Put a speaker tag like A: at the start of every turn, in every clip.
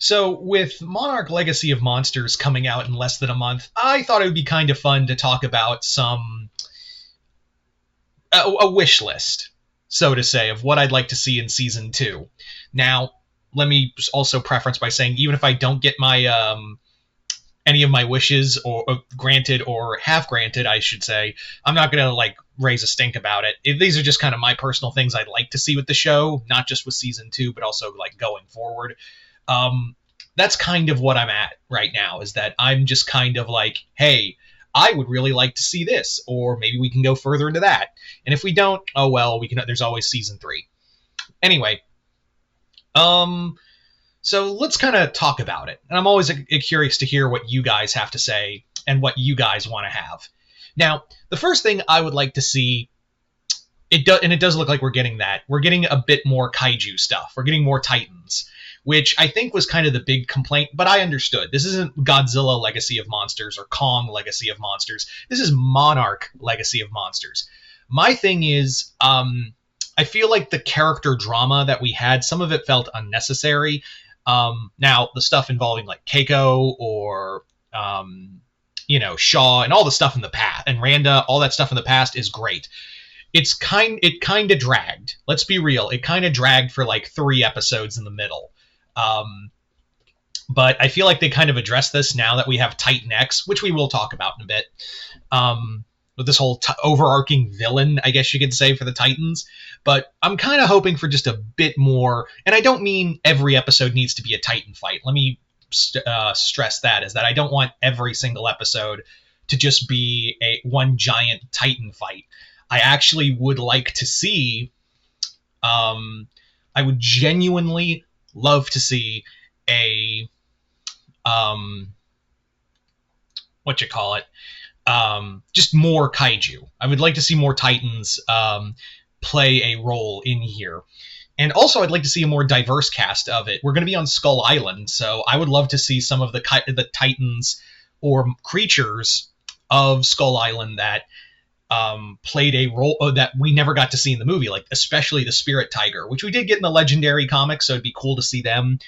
A: So, with Monarch Legacy of Monsters coming out in less than a month, I thought it would be kind of fun to talk about a wish list, so to say, of what I'd like to see in season 2. Now, let me also preference by saying, even if I don't get my any of my wishes or granted or have granted, I should say, I'm not gonna raise a stink about it. These are just kind of my personal things I'd like to see with the show, not just with season 2, but also going forward. Um, that's kind of what I'm at right now, is that I'm just kind of like, hey, I would really like to see this, or maybe we can go further into that. And if we don't, oh well, we can. There's always season 3. Anyway, um, so let's kind of talk about it. And I'm always curious to hear what you guys have to say and what you guys want to have. Now, the first thing I would like to see, it does look like we're getting that. We're getting a bit more kaiju stuff. We're getting more Titans, which I think was kind of the big complaint, but I understood. This isn't Godzilla Legacy of Monsters or Kong Legacy of Monsters. This is Monarch Legacy of Monsters. My thing is, I feel like the character drama that we had, some of it felt unnecessary. Now, the stuff involving like Keiko or Shaw and all the stuff in the past, and Randa, all that stuff in the past is great. It kind of dragged. Let's be real. It kind of dragged for like 3 episodes in the middle. But I feel like they kind of addressed this now that we have Titan X, which we will talk about in a bit. With this whole overarching villain, I guess you could say, for the Titans. But I'm kind of hoping for just a bit more. And I don't mean every episode needs to be a Titan fight. Let me stress that, is that I don't want every single episode to just be one giant Titan fight. I actually would like to see, I would genuinely love to see a, just more kaiju. I would like to see more Titans play a role in here. And also, I'd like to see a more diverse cast of it. We're going to be on Skull Island, so I would love to see some of the Titans or creatures of Skull Island that played a role that we never got to see in the movie, like especially the Spirit Tiger, which we did get in the Legendary comics, so it'd be cool to see them.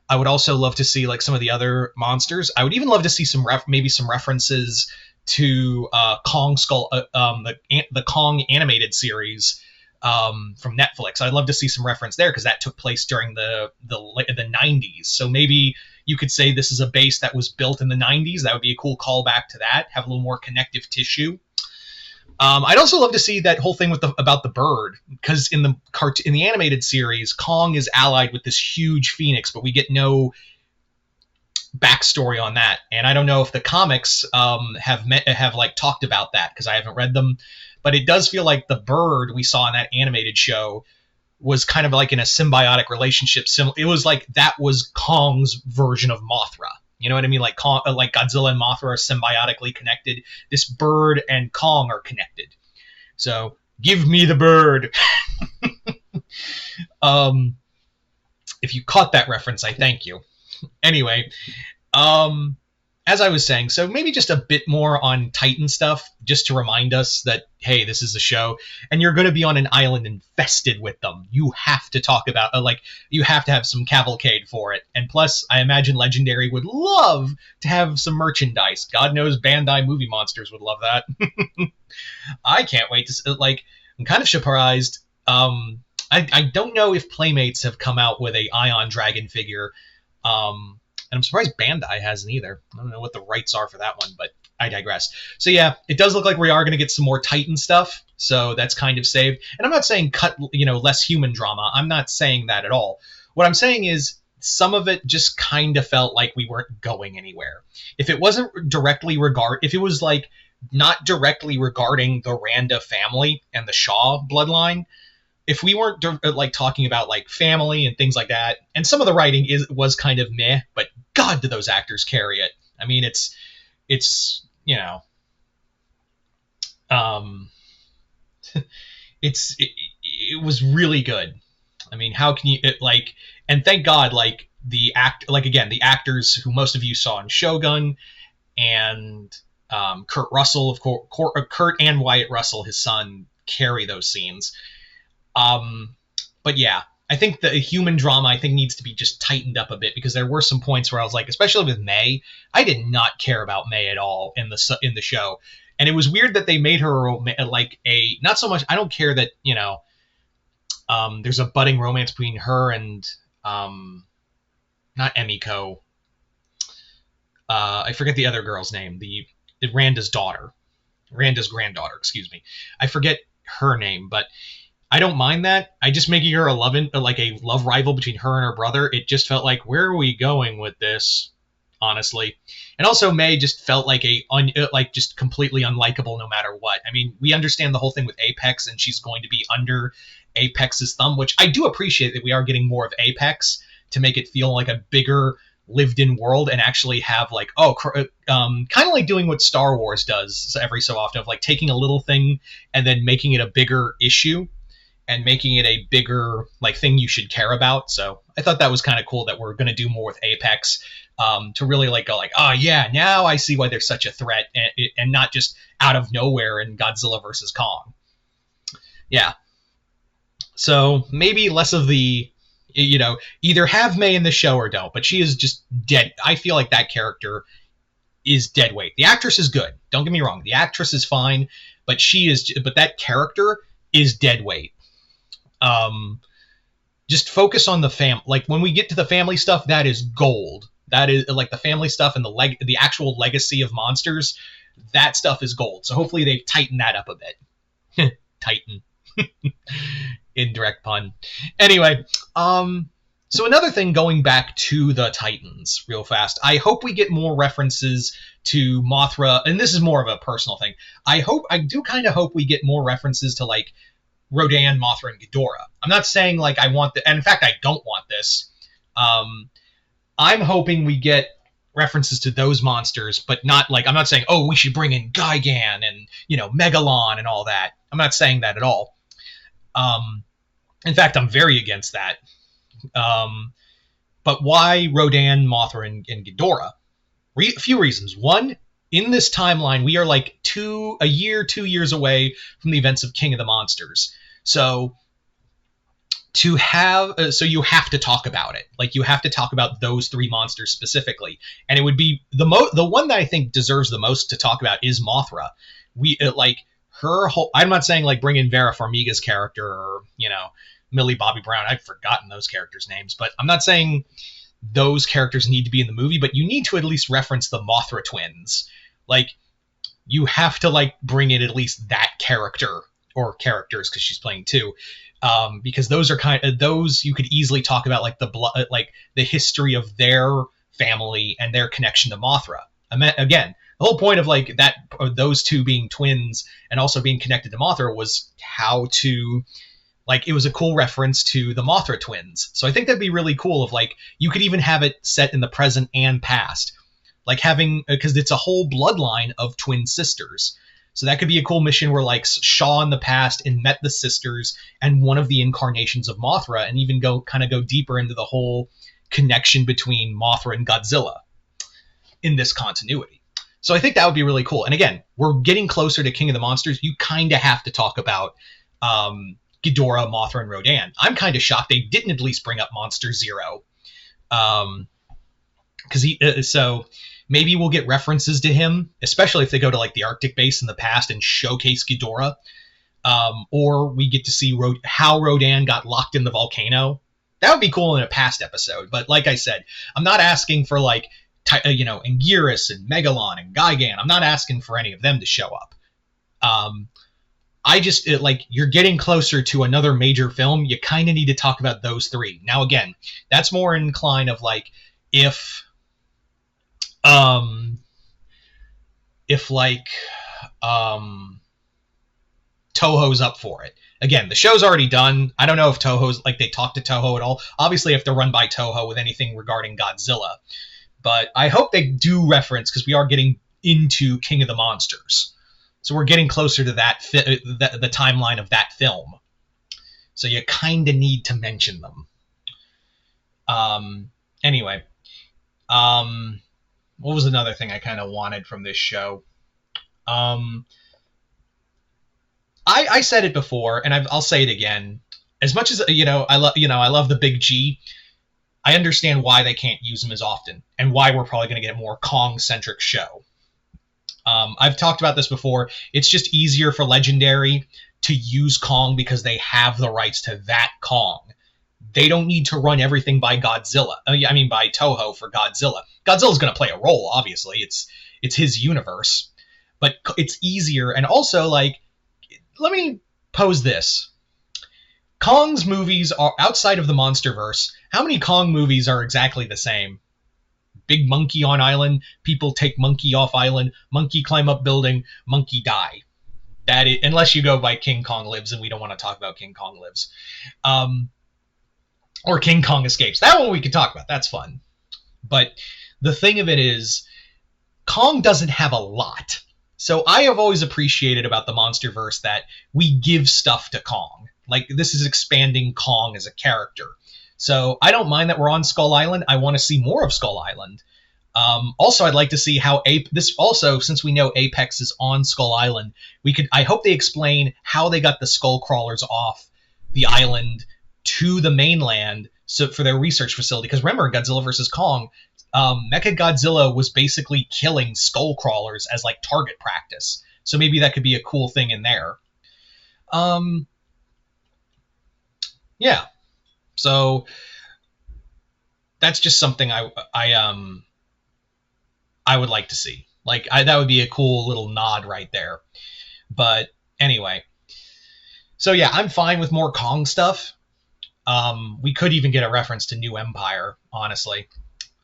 A: I would also love to see like some of the other monsters. I would even love to see maybe some references to Kong Skull, the Kong animated series from Netflix. I'd love to see some reference there because that took place during the 90s. So maybe you could say this is a base that was built in the 90s. That would be a cool callback to that. Have a little more connective tissue. I'd also love to see that whole thing about the bird, because in the animated series, Kong is allied with this huge phoenix, but we get no backstory on that. And I don't know if the comics have talked about that, because I haven't read them. But it does feel like the bird we saw in that animated show was kind of like in a symbiotic relationship. It was like that was Kong's version of Mothra. You know what I mean? Like Godzilla and Mothra are symbiotically connected. This bird and Kong are connected. So give me the bird. If you caught that reference, I thank you. Anyway, as I was saying, so maybe just a bit more on Titan stuff, just to remind us that, hey, this is a show, and you're going to be on an island infested with them. You have to talk about, you have to have some cavalcade for it. And plus, I imagine Legendary would love to have some merchandise. God knows Bandai Movie Monsters would love that. I can't wait to, I'm kind of surprised. I don't know if Playmates have come out with a Ion Dragon figure. And I'm surprised Bandai hasn't either. I don't know what the rights are for that one, but I digress. So yeah, it does look like we are going to get some more Titan stuff, so that's kind of saved. And I'm not saying cut, less human drama. I'm not saying that at all. What I'm saying is some of it just kind of felt like we weren't going anywhere. If it wasn't if it was like not directly regarding the Randa family and the Shaw bloodline, if we weren't talking about like family and things like that, and some of the writing was kind of meh, but God, do those actors carry it? I mean, it was really good. I mean, how can you and thank God, the actors who most of you saw in Shogun, and Kurt Russell, of course, Kurt and Wyatt Russell, his son, carry those scenes. But yeah, I think the human drama I think needs to be just tightened up a bit, because there were some points where I was like, especially with May, I did not care about May at all in the show, and it was weird that they made her like a not so much. I don't care that there's a budding romance between her and not Emiko. I forget the other girl's name. The Randa's daughter, Randa's granddaughter. Excuse me. I forget her name, but I don't mind that. I just making her a love rival between her and her brother. It just felt like, where are we going with this? Honestly, and also May just felt like just completely unlikable no matter what. I mean, we understand the whole thing with Apex, and she's going to be under Apex's thumb, which I do appreciate that we are getting more of Apex to make it feel like a bigger lived-in world, and actually have like kind of like doing what Star Wars does every so often, of like taking a little thing and then making it a bigger issue and making it a bigger like thing you should care about. So I thought that was kind of cool that we're going to do more with Apex, to really like go like, oh yeah, now I see why they're such a threat, and not just out of nowhere in Godzilla versus Kong. Yeah. So maybe less of the, either have May in the show or don't, but she is just dead. I feel like that character is dead weight. The actress is good. Don't get me wrong. The actress is fine, but but that character is dead weight. Just focus on the like when we get to the family stuff, that is gold. That is like the family stuff and the actual legacy of monsters. That stuff is gold. So hopefully they tighten that up a bit. Tighten. Indirect pun. Anyway, so another thing, going back to the Titans real fast, I hope we get more references to Mothra, and this is more of a personal thing. I do kind of hope we get more references to like Rodan, Mothra, and Ghidorah. I'm not saying like I want and in fact I don't want this. I'm hoping we get references to those monsters, but not like, I'm not saying, oh, we should bring in Gigan and Megalon and all that. I'm not saying that at all. In fact, I'm very against that. But why Rodan, Mothra, and Ghidorah? A few reasons. One, in this timeline, we are like 2 years away from the events of King of the Monsters. So you have to talk about it. Like, you have to talk about those 3 monsters specifically. And it would be the one that I think deserves the most to talk about is Mothra. Her whole, I'm not saying like bring in Vera Farmiga's character or, Millie Bobby Brown. I've forgotten those characters' names, but I'm not saying those characters need to be in the movie, but you need to at least reference the Mothra twins. Like, you have to like bring in at least that character or characters, because she's playing 2. Because those are those you could easily talk about, like the history of their family and their connection to Mothra. Again, the whole point of like that, those 2 being twins and also being connected to Mothra, was how to, like, it was a cool reference to the Mothra twins. So I think that'd be really cool if like you could even have it set in the present and past, like having, because it's a whole bloodline of twin sisters. So that could be a cool mission where like Shaw in the past and met the sisters and one of the incarnations of Mothra, and even go deeper into the whole connection between Mothra and Godzilla in this continuity. So I think that would be really cool. And again, we're getting closer to King of the Monsters. You kind of have to talk about Ghidorah, Mothra, and Rodan. I'm kind of shocked they didn't at least bring up Monster Zero. So maybe we'll get references to him, especially if they go to like the Arctic base in the past and showcase Ghidorah. Or we get to see how Rodan got locked in the volcano. That would be cool in a past episode. But like I said, I'm not asking for like, Anguirus and Megalon and Gigan. I'm not asking for any of them to show up. I just, you're getting closer to another major film. You kind of need to talk about those 3. Now, again, that's more inclined of like, if Toho's up for it. Again, the show's already done. I don't know if Toho's, like, they talked to Toho at all. Obviously, if they're run by Toho with anything regarding Godzilla. But I hope they do reference, because we are getting into King of the Monsters. So we're getting closer to the timeline of that film. So you kind of need to mention them. Anyway. What was another thing I kind of wanted from this show? I said it before, and I'll say it again. as much as I love the big G. I understand why they can't use him as often, and why we're probably going to get a more Kong-centric show. I've talked about this before. It's just easier for Legendary to use Kong because they have the rights to that Kong. They don't need to run everything by Godzilla. I mean, by Toho for Godzilla. Godzilla's going to play a role, obviously. It's his universe, but it's easier. And also, like, let me pose this: Kong's movies are outside of the MonsterVerse. How many Kong movies are exactly the same? Big monkey on island, people take monkey off island, monkey climb up building, monkey die. That is, unless you go by King Kong Lives, and we don't want to talk about King Kong Lives. Or King Kong Escapes. That one we can talk about. That's fun. But the thing of it is, Kong doesn't have a lot. So I have always appreciated about the MonsterVerse that we give stuff to Kong. Like, this is expanding Kong as a character. So I don't mind that we're on Skull Island. I want to see more of Skull Island. Also, I'd like to see how since we know Apex is on Skull Island, I hope they explain how they got the skull crawlers off the island to the mainland, so for their research facility. Because remember, Godzilla vs. Kong, Mechagodzilla was basically killing skull crawlers as like target practice. So maybe that could be a cool thing in there. Yeah. So that's just something I would like to see. Like, that would be a cool little nod right there. But anyway, so yeah, I'm fine with more Kong stuff. We could even get a reference to New Empire, honestly.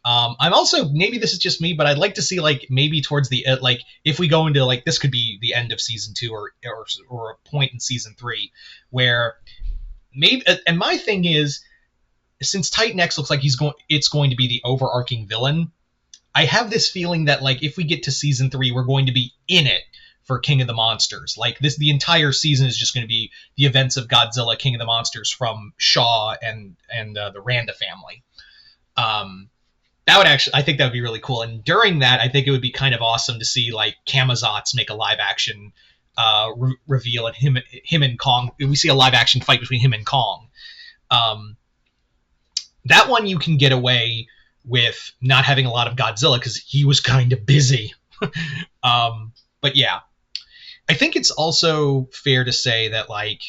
A: I'm also, maybe this is just me, but I'd like to see, like, maybe towards the like, if we go into, like, this could be the end of season 2 or a point in season 3 where maybe, and my thing is, since Titan X looks like it's going to be the overarching villain, I have this feeling that, like, if we get to season 3, we're going to be in it for King of the Monsters. Like, the entire season is just going to be the events of Godzilla, King of the Monsters from Shaw and the Randa family. That would actually, I think that would be really cool. And during that, I think it would be kind of awesome to see, like, Camazotz make a live action reveal, and him and Kong. We see a live action fight between him and Kong. That one you can get away with not having a lot of Godzilla because he was kind of busy. But yeah, I think it's also fair to say that, like,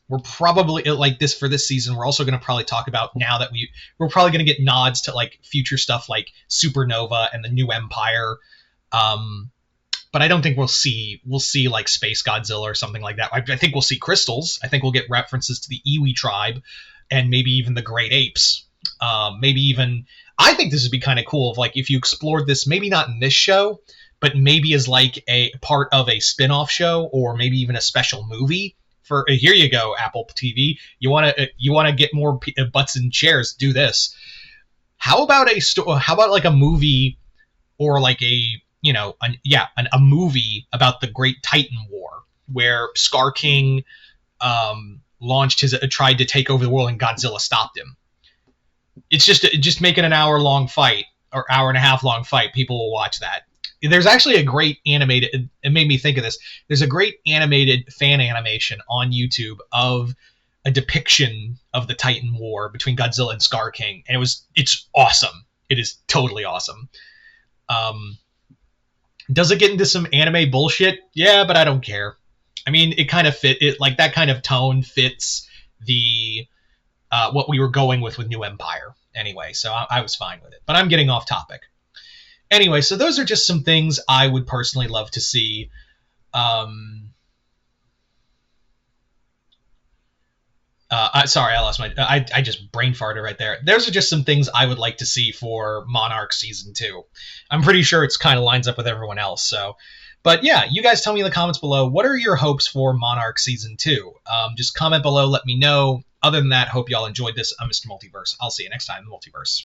A: we're probably, like, this for this season, we're also going to probably talk about, now that we're probably going to get nods to, like, future stuff like Supernova and the New Empire. But I don't think we'll see like Space Godzilla or something like that. I think we'll see crystals. I think we'll get references to the Iwi tribe and maybe even the Great Apes. Maybe even, I think this would be kind of cool if, like, if you explored this, maybe not in this show, but maybe as like a part of a spin-off show, or maybe even a special movie. For here you go, Apple TV. You want to get more butts in chairs? Do this. How about like a movie, or like a movie about the Great Titan War, where Scar King tried to take over the world and Godzilla stopped him. It's just making an hour-long fight, or hour and a half long fight. People will watch that. There's actually a great animated, it made me think of this, there's a great animated fan animation on YouTube of a depiction of the Titan War between Godzilla and Scar King, and it's awesome. It is totally awesome. Does it get into some anime bullshit? Yeah, but I don't care. I mean, it kind of like, that kind of tone fits the what we were going with New Empire anyway, so I was fine with it. But I'm getting off topic. Anyway, so those are just some things I would personally love to see. Sorry, I lost I just brain farted right there. Those are just some things I would like to see for Monarch Season 2. I'm pretty sure it's kind of lines up with everyone else, so... But yeah, you guys tell me in the comments below, what are your hopes for Monarch Season 2? Just comment below, let me know. Other than that, hope y'all enjoyed this. I'm Mr. Multiverse. I'll see you next time in the Multiverse.